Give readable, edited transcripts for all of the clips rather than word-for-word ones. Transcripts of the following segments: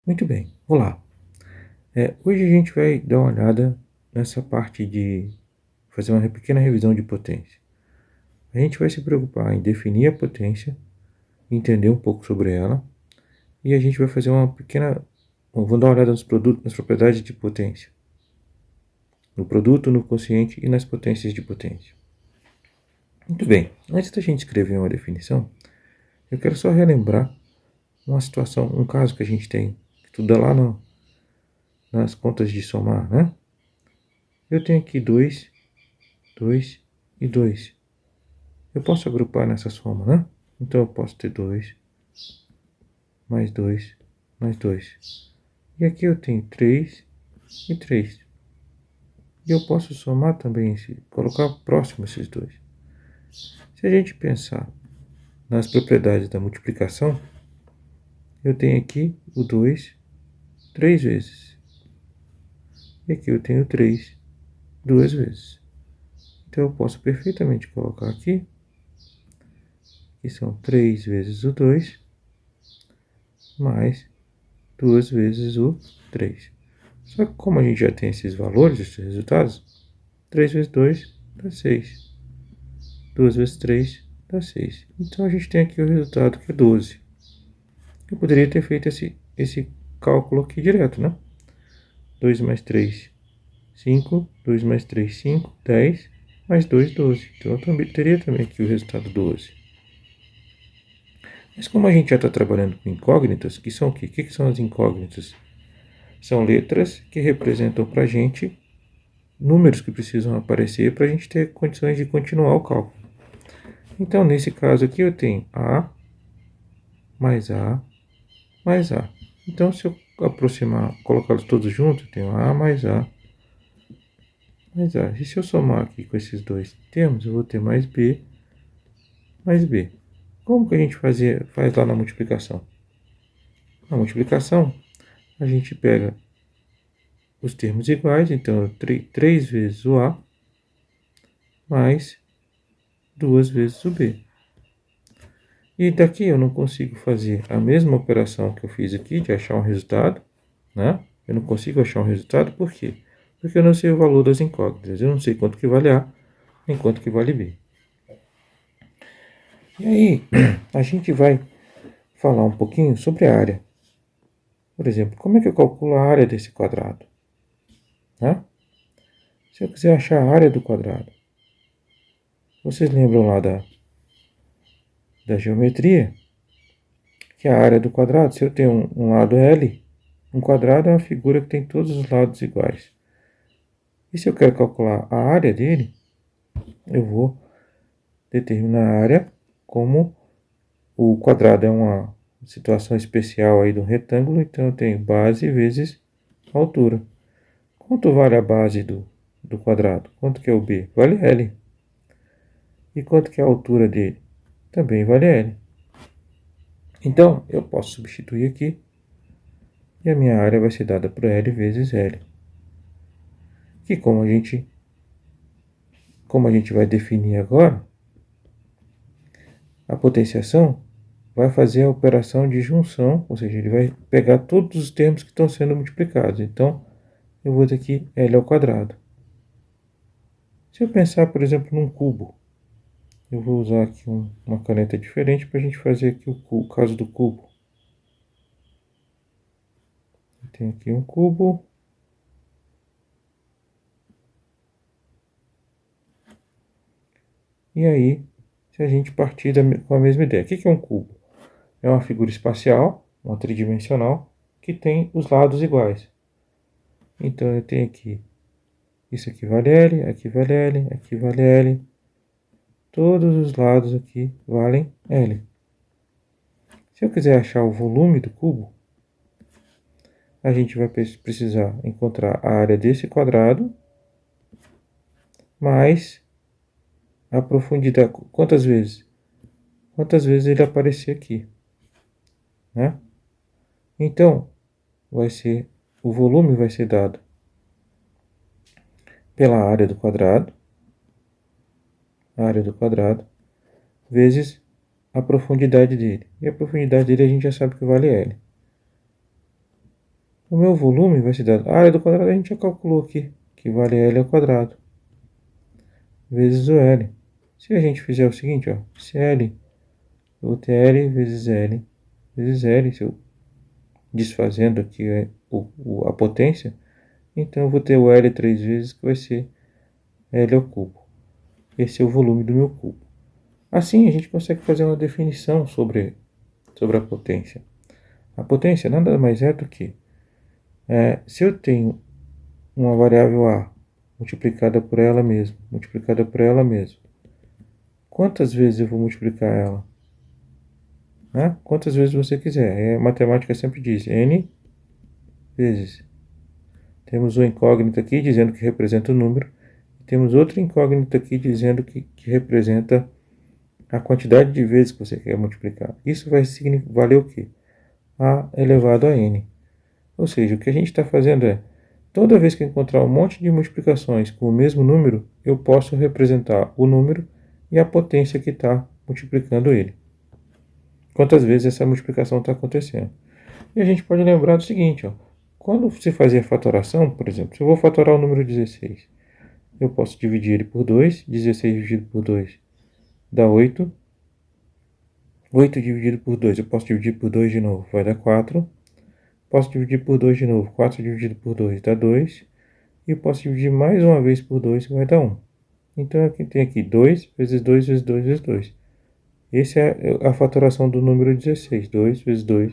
Muito bem, olá. Hoje a gente vai dar uma olhada nessa parte de fazer uma pequena revisão de potência. A gente vai se preocupar em definir a potência, entender um pouco sobre ela, e a gente vai fazer uma pequena. Vamos dar uma olhada nos produtos, nas propriedades de potência, no produto, no quociente e nas potências de potência. Muito bem, antes da gente escrever uma definição, eu quero só relembrar uma situação, um caso que a gente tem, que estuda lá nas contas de somar, né? Eu tenho aqui 2, 2 e 2. Eu posso agrupar nessa soma, né? Então eu posso ter 2 mais 2 mais 2. E aqui eu tenho 3 e 3. E eu posso somar também, colocar próximo esses dois. Se a gente pensar nas propriedades da multiplicação, eu tenho aqui o 2 3 vezes. E aqui eu tenho 3 duas vezes. Então eu posso perfeitamente colocar aqui, que são 3 vezes o 2 mais 2 vezes o 3. Só que como a gente já tem esses valores, esses resultados, 3 vezes 2 dá 6. 2 vezes 3 dá 6. Então a gente tem aqui o resultado que é 12. Eu poderia ter feito esse cálculo aqui direto, né? 2 mais 3, 5. 2 mais 3, 5. 10. Mais 2, 12. Então eu teria também aqui o resultado 12. Mas como a gente já está trabalhando com incógnitas, que são o quê? O que são as incógnitas? São letras que representam para a gente números que precisam aparecer para a gente ter condições de continuar o cálculo. Então, nesse caso aqui, eu tenho A mais A mais A. Então, se eu aproximar, colocá-los todos juntos, eu tenho A mais A mais A. E se eu somar aqui com esses dois termos, eu vou ter mais B mais B. Como que a gente faz lá na multiplicação? Na multiplicação, a gente pega os termos iguais, então 3 vezes o A mais 2 vezes o B. E daqui eu não consigo fazer a mesma operação que eu fiz aqui, de achar um resultado, né? Eu não consigo achar um resultado, por quê? Porque eu não sei o valor das incógnitas. Eu não sei quanto que vale A, nem quanto que vale B. E aí, a gente vai falar um pouquinho sobre a área. Por exemplo, como é que eu calculo a área desse quadrado? Né? Se eu quiser achar a área do quadrado, vocês lembram lá da geometria? Que a área do quadrado, se eu tenho um lado L, um quadrado é uma figura que tem todos os lados iguais. E se eu quero calcular a área dele, eu vou determinar a área como o quadrado é uma situação especial aí do retângulo, então eu tenho base vezes altura. Quanto vale a base do quadrado? Quanto que é o B? Vale L. E quanto que é a altura dele? Também vale L. Então, eu posso substituir aqui e a minha área vai ser dada por L vezes L. Que como a gente vai definir agora, a potenciação vai fazer a operação de junção, ou seja, ele vai pegar todos os termos que estão sendo multiplicados. Então, eu vou ter aqui L ao quadrado. Se eu pensar, por exemplo, num cubo, eu vou usar aqui uma caneta diferente para a gente fazer aqui o caso do cubo. Eu tenho aqui um cubo. E aí, se a gente partir com a mesma ideia. O que é um cubo? É uma figura espacial, uma tridimensional, que tem os lados iguais. Então, eu tenho aqui, isso aqui vale L, aqui vale L, aqui vale L. Todos os lados aqui valem L. Se eu quiser achar o volume do cubo, a gente vai precisar encontrar a área desse quadrado mais a profundidade. Quantas vezes? Quantas vezes ele aparecer aqui, né? Então, o volume vai ser dado pela área do quadrado, vezes a profundidade dele. E a profundidade dele a gente já sabe que vale L. O meu volume vai ser dado. A área do quadrado a gente já calculou aqui, que vale L ao quadrado, vezes o L. Se a gente fizer o seguinte, ó, se L, eu vou ter L vezes L, vezes L, se eu desfazendo aqui a potência, então eu vou ter o L 3 vezes, que vai ser L ao cubo. Esse é o volume do meu cubo. Assim a gente consegue fazer uma definição sobre a potência. A potência nada mais é do que se eu tenho uma variável A multiplicada por ela mesma, quantas vezes eu vou multiplicar ela? Né? Quantas vezes você quiser. A matemática sempre diz N vezes. Temos uma incógnita aqui dizendo que representa o número. E temos outra incógnita aqui dizendo que representa a quantidade de vezes que você quer multiplicar. Isso vai valer o quê? A elevado a N. Ou seja, o que a gente está fazendo é, toda vez que eu encontrar um monte de multiplicações com o mesmo número, eu posso representar o número e a potência que está multiplicando ele. Quantas vezes essa multiplicação está acontecendo. E a gente pode lembrar do seguinte, ó, quando você fazia fatoração, por exemplo, se eu vou fatorar o número 16, eu posso dividir ele por 2, 16 dividido por 2 dá 8, 8 dividido por 2, eu posso dividir por 2 de novo, vai dar 4, posso dividir por 2 de novo, 4 dividido por 2 dá 2, e eu posso dividir mais uma vez por 2, que vai dar 1. Então, aqui tem aqui 2 vezes 2 vezes 2 vezes 2. Essa é a fatoração do número 16, 2 vezes 2,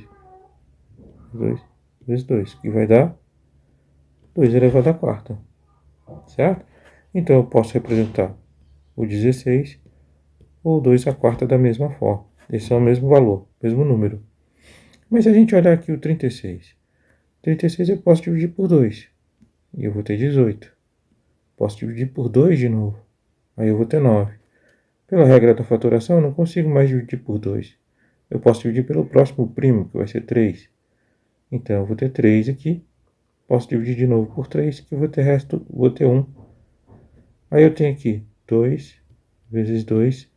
2 vezes 2, que vai dar 2 elevado à quarta, certo? Então, eu posso representar o 16 ou 2 à quarta da mesma forma. Esse é o mesmo valor, mesmo número. Mas se a gente olhar aqui o 36, 36 eu posso dividir por 2, e eu vou ter 18. Posso dividir por 2 de novo, aí eu vou ter 9. Pela regra da fatoração, eu não consigo mais dividir por 2. Eu posso dividir pelo próximo primo, que vai ser 3. Então, eu vou ter 3 aqui. Posso dividir de novo por 3, que eu vou ter 1. Aí eu tenho aqui 2 vezes 2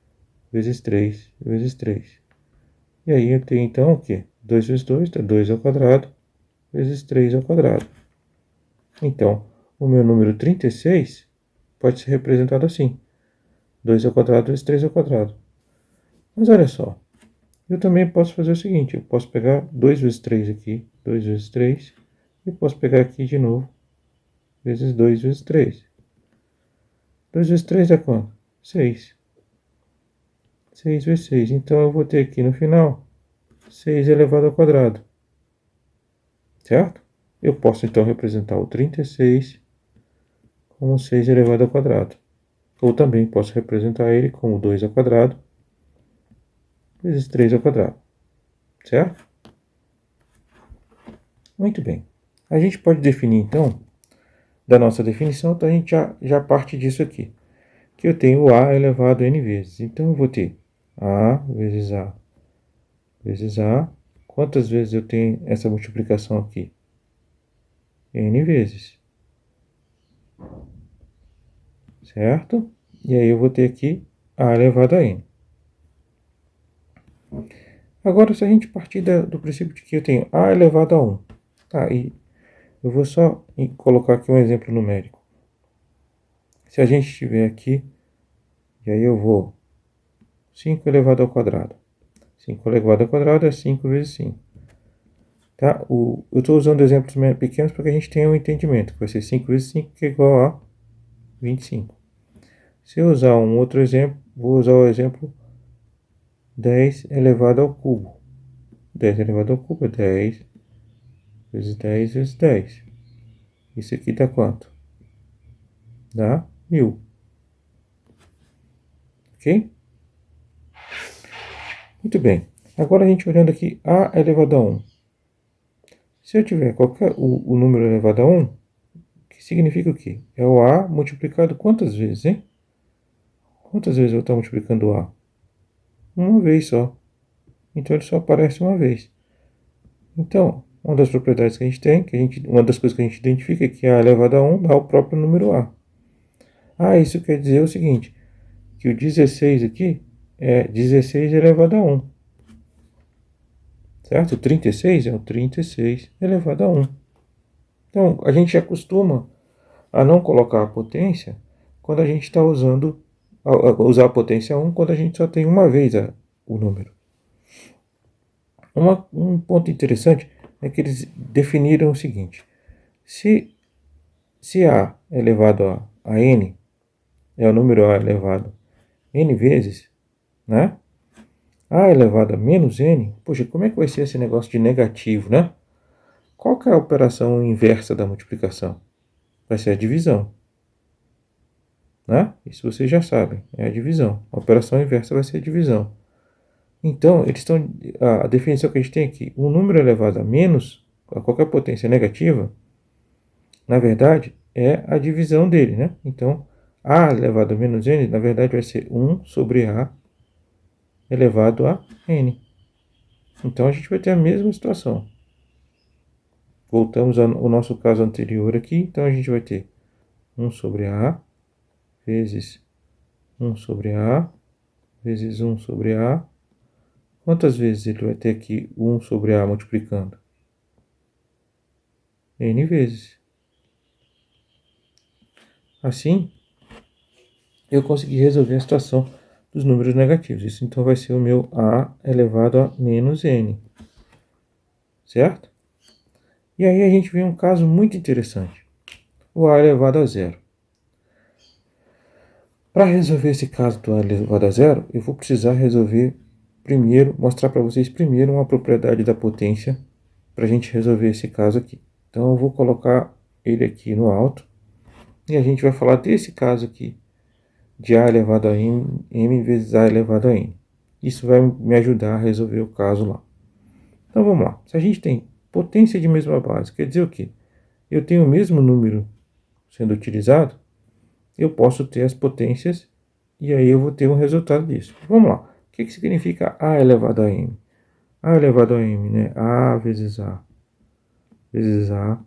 vezes 3 vezes 3. E aí eu tenho então o quê? 2 vezes 2 dá 2 ao quadrado, vezes 3 ao quadrado. Então, o meu número 36 pode ser representado assim. 2 ao quadrado vezes 3 ao quadrado. Mas olha só, eu também posso fazer o seguinte, eu posso pegar 2 vezes 3 aqui, 2 vezes 3, e posso pegar aqui de novo, vezes 2 vezes 3. 2 vezes 3 dá quanto? 6. 6 vezes 6. Então, eu vou ter aqui no final 6 elevado ao quadrado. Certo? Eu posso, então, representar o 36 como 6 elevado ao quadrado. Ou também posso representar ele como 2 ao quadrado vezes 3 ao quadrado. Certo? Muito bem. A gente pode definir, então, da nossa definição, então a gente já parte disso aqui. Que eu tenho A elevado a N vezes. Então, eu vou ter A vezes A vezes A. Quantas vezes eu tenho essa multiplicação aqui? N vezes. Certo? E aí eu vou ter aqui A elevado a N. Agora, se a gente partir do princípio de que eu tenho A elevado a 1. Tá, e eu vou só colocar aqui um exemplo numérico. Se a gente tiver aqui, e aí eu vou 5 elevado ao quadrado. 5 elevado ao quadrado é 5 vezes 5. Tá? Eu estou usando exemplos pequenos para que a gente tenha um entendimento. Vai ser 5 vezes 5, que é igual a 25. Se eu usar um outro exemplo, vou usar o exemplo 10 elevado ao cubo. 10 elevado ao cubo é 10 vezes 10 vezes 10. Isso aqui dá quanto? Dá 1000. Ok? Muito bem. Agora a gente olhando aqui A elevado a 1. Se eu tiver o número elevado a 1, que significa o quê? É o A multiplicado quantas vezes, hein? Quantas vezes eu vou estar multiplicando o A? Uma vez só. Então ele só aparece uma vez. Então, uma das propriedades que a gente tem, uma das coisas que a gente identifica é que A elevado a 1 dá o próprio número A. Isso quer dizer o seguinte, que o 16 aqui é 16 elevado a 1. Certo? O 36 é o 36 elevado a 1. Então, a gente acostuma a não colocar a potência quando a gente está usar a potência 1 quando a gente só tem uma vez o número. Um ponto interessante é que eles definiram o seguinte: se A elevado a N é o número A elevado N vezes, né? A elevado a menos N, poxa, como é que vai ser esse negócio de negativo, né? Qual que é a operação inversa da multiplicação? Vai ser a divisão, né? Isso vocês já sabem, é a divisão. A operação inversa vai ser a divisão. Então, a definição que a gente tem aqui, um número elevado a menos, a qualquer potência negativa, na verdade, é a divisão dele, né? Então, A elevado a menos N, na verdade, vai ser 1 sobre A elevado a N. Então, a gente vai ter a mesma situação. Voltamos ao nosso caso anterior aqui, então a gente vai ter 1 sobre A vezes 1 sobre A vezes 1 sobre A. Quantas vezes ele vai ter aqui 1 sobre A multiplicando? N vezes. Assim, eu consegui resolver a situação dos números negativos. Isso então vai ser o meu A elevado a menos N. Certo? E aí a gente vê um caso muito interessante. O A elevado a zero. Para resolver esse caso do A elevado a zero, eu vou precisar mostrar para vocês primeiro uma propriedade da potência para a gente resolver esse caso aqui. Então eu vou colocar ele aqui no alto e a gente vai falar desse caso aqui de A elevado a M vezes A elevado a N. Isso vai me ajudar a resolver o caso lá. Então vamos lá. Se a gente tem potência de mesma base, quer dizer o quê? Eu tenho o mesmo número sendo utilizado, eu posso ter as potências e aí eu vou ter um resultado disso. Vamos lá. O que significa A elevado a M? A elevado a M, né? A vezes A vezes A.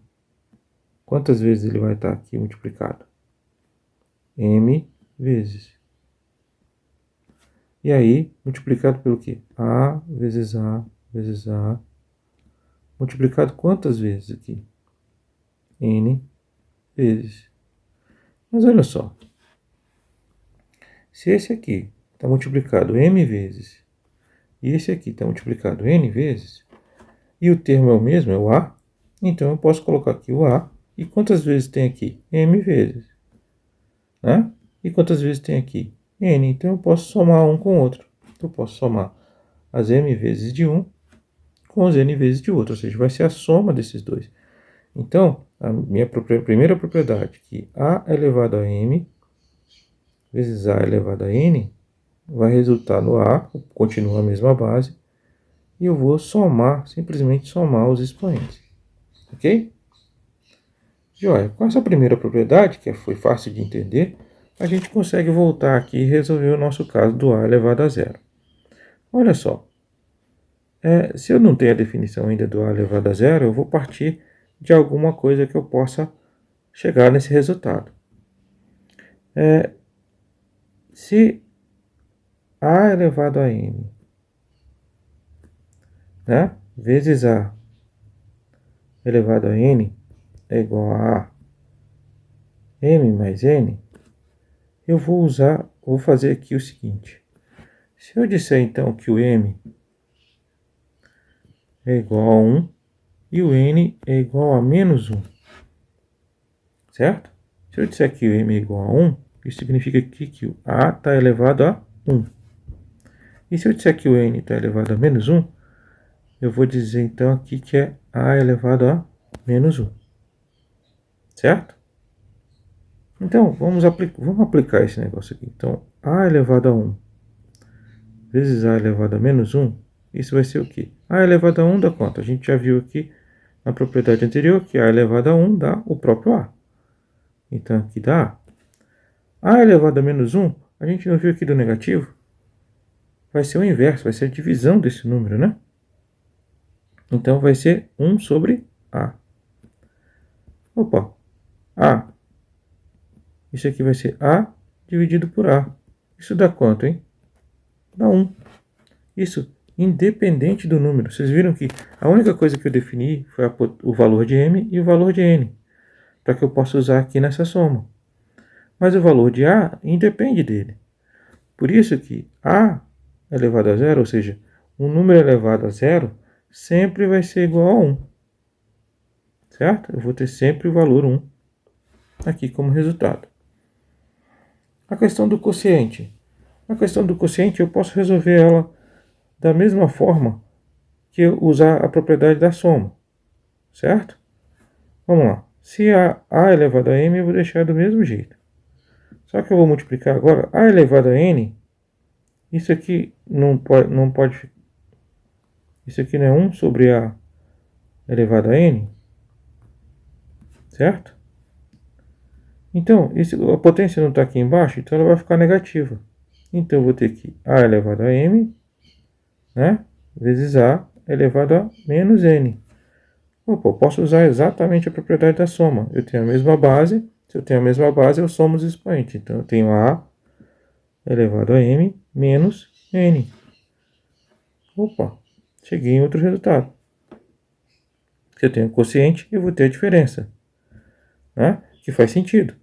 Quantas vezes ele vai estar aqui multiplicado? M vezes. E aí, multiplicado pelo quê? A vezes A vezes A. Multiplicado quantas vezes aqui? N vezes. Mas olha só. Se esse aqui está multiplicado M vezes e esse aqui está multiplicado N vezes, e o termo é o mesmo, é o A, então eu posso colocar aqui o A. E quantas vezes tem aqui? M vezes. Né? E quantas vezes tem aqui? N. Então eu posso somar um com o outro. Eu posso somar as M vezes de um com as N vezes de outro. Ou seja, vai ser a soma desses dois. Então, a minha primeira propriedade, que A elevado a M vezes A elevado a N, vai resultar no A, continua a mesma base, e eu vou simplesmente somar os expoentes. Ok? Joia, com essa primeira propriedade, que foi fácil de entender, a gente consegue voltar aqui e resolver o nosso caso do A elevado a zero. Olha só, se eu não tenho a definição ainda do A elevado a zero, eu vou partir de alguma coisa que eu possa chegar nesse resultado. Se A elevado a M, né, vezes A elevado a N é igual a M mais N, eu vou fazer aqui o seguinte. Se eu disser então que o M é igual a 1 e o N é igual a menos 1, certo? Se eu disser que o M é igual a 1, isso significa que o A está elevado a 1. E se eu disser que o N está elevado a menos 1, eu vou dizer então aqui que é A elevado a menos 1. Certo? Então, vamos aplicar esse negócio aqui. Então, A elevado a 1 vezes A elevado a menos 1, isso vai ser o quê? A elevado a 1 dá quanto? A gente já viu aqui na propriedade anterior que A elevado a 1 dá o próprio A. Então, aqui dá A elevado a menos 1, a gente não viu aqui do negativo? Vai ser o inverso, vai ser a divisão desse número, né? Então, vai ser 1 sobre A. Opa, A. Isso aqui vai ser A dividido por A. Isso dá quanto, hein? Dá 1. Isso independente do número. Vocês viram que a única coisa que eu defini foi o valor de m e o valor de n, para que eu possa usar aqui nessa soma. Mas o valor de a independe dele. Por isso que a elevado a zero, ou seja, um número elevado a zero, sempre vai ser igual a 1. Certo? Eu vou ter sempre o valor 1 aqui como resultado. A questão do quociente. A questão do quociente eu posso resolver ela da mesma forma que eu usar a propriedade da soma. Certo? Vamos lá. Se a elevado a m, eu vou deixar do mesmo jeito. Só que eu vou multiplicar agora a elevado a n. Isso aqui não pode. Isso aqui não é 1 sobre a elevado a n. Certo? Então, a potência não está aqui embaixo, então ela vai ficar negativa. Então eu vou ter que a elevado a m, né, vezes a elevado a menos n. Opa, eu posso usar exatamente a propriedade da soma. Eu tenho a mesma base. Se eu tenho a mesma base, eu somo os expoentes. Então eu tenho a elevado a m menos n. Opa, cheguei em outro resultado. Se eu tenho quociente, eu vou ter a diferença, né, que faz sentido.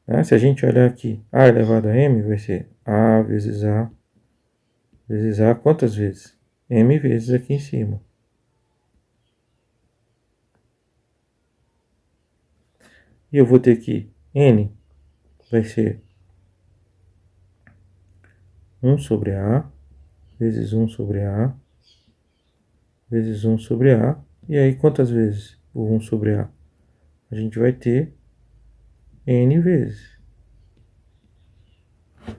Né? Se a gente olhar aqui, a elevado a m vai ser a vezes a quantas vezes? M vezes aqui em cima. E eu vou ter que n vai ser 1 sobre a vezes 1 sobre a vezes 1 sobre a. E aí quantas vezes o 1 sobre a? A gente vai ter n vezes.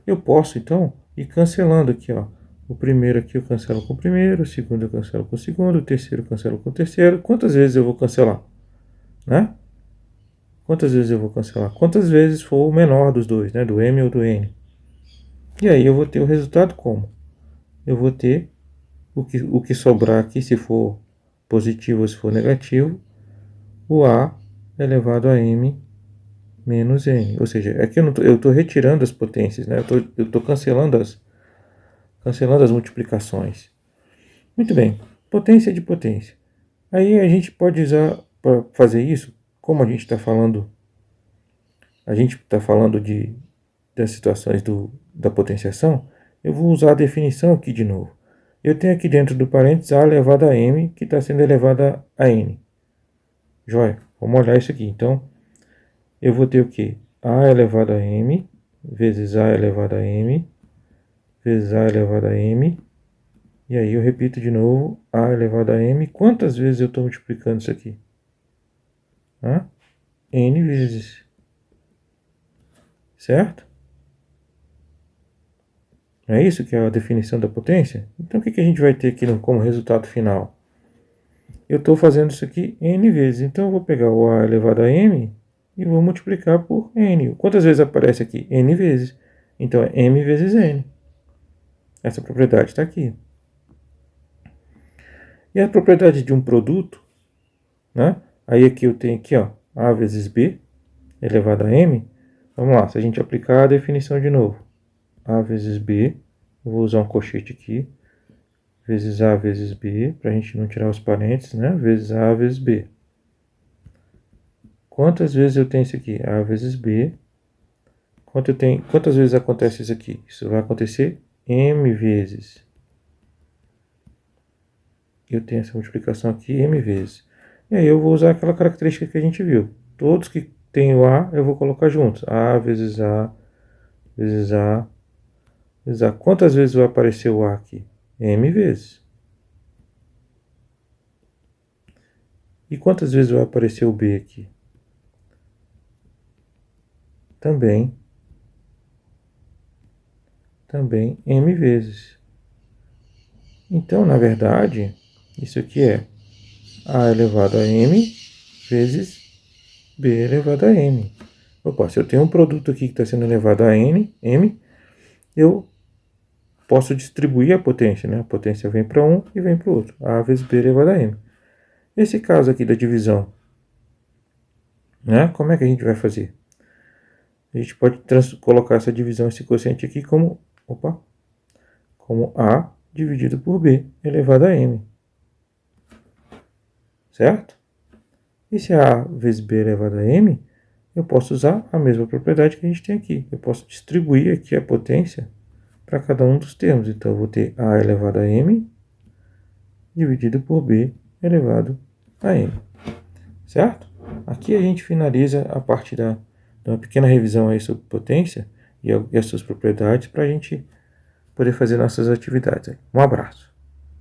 Eu posso então ir cancelando aqui, ó. O primeiro aqui eu cancelo com o primeiro, o segundo eu cancelo com o segundo, o terceiro eu cancelo com o terceiro. Quantas vezes eu vou cancelar? Né? Quantas vezes eu vou cancelar? Quantas vezes for o menor dos dois, né? Do m ou do n. E aí eu vou ter o resultado como? Eu vou ter o que sobrar aqui, se for positivo ou se for negativo, o a elevado a m menos n. Ou seja, aqui eu estou retirando as potências, né? Eu estou cancelando as multiplicações. Muito bem, potência de potência. Aí a gente pode usar, para fazer isso, como a gente está falando das situações da potenciação, eu vou usar a definição aqui de novo. Eu tenho aqui dentro do parênteses a elevado a m, que está sendo elevada a n. Joia, vamos olhar isso aqui. Então, eu vou ter o quê? A elevado a m, vezes a elevado a m, vezes a elevado a m. E aí eu repito de novo, a elevado a m. Quantas vezes eu estou multiplicando isso aqui? N vezes. Certo? Não é isso que é a definição da potência? Então o que a gente vai ter aqui como resultado final? Eu estou fazendo isso aqui n vezes. Então eu vou pegar o a elevado a m e vou multiplicar por n. Quantas vezes aparece aqui? N vezes. Então é m vezes n. Essa propriedade está aqui. E a propriedade de um produto, né? Aí aqui eu tenho aqui, ó, a vezes b elevado a m. Vamos lá, se a gente aplicar a definição de novo. A vezes b, eu vou usar um colchete aqui, vezes a vezes b, para a gente não tirar os parênteses, né? Vezes a vezes b. Quantas vezes eu tenho isso aqui? A vezes b. Quantas vezes acontece isso aqui? Isso vai acontecer m vezes. Eu tenho essa multiplicação aqui m vezes. E aí eu vou usar aquela característica que a gente viu. Todos que tem o a, eu vou colocar juntos. A vezes a, vezes a, vezes a. Quantas vezes vai aparecer o a aqui? M vezes. E quantas vezes vai aparecer o b aqui? Também m vezes. Então, na verdade, isso aqui é a elevado a m vezes b elevado a n. Opa, se eu tenho um produto aqui que está sendo elevado a m, eu posso distribuir a potência, né? A potência vem para um e vem para o outro. A vezes b elevado a m. Esse caso aqui da divisão, né? Como é que a gente vai fazer? A gente pode colocar essa divisão, esse quociente aqui como a dividido por B elevado a M. Certo? E se A vezes B elevado a M, eu posso usar a mesma propriedade que a gente tem aqui. Eu posso distribuir aqui a potência para cada um dos termos. Então, eu vou ter A elevado a M dividido por B elevado a M. Certo? Aqui a gente finaliza a parte de uma pequena revisão aí sobre potência e as suas propriedades para a gente poder fazer nossas atividades. Um abraço.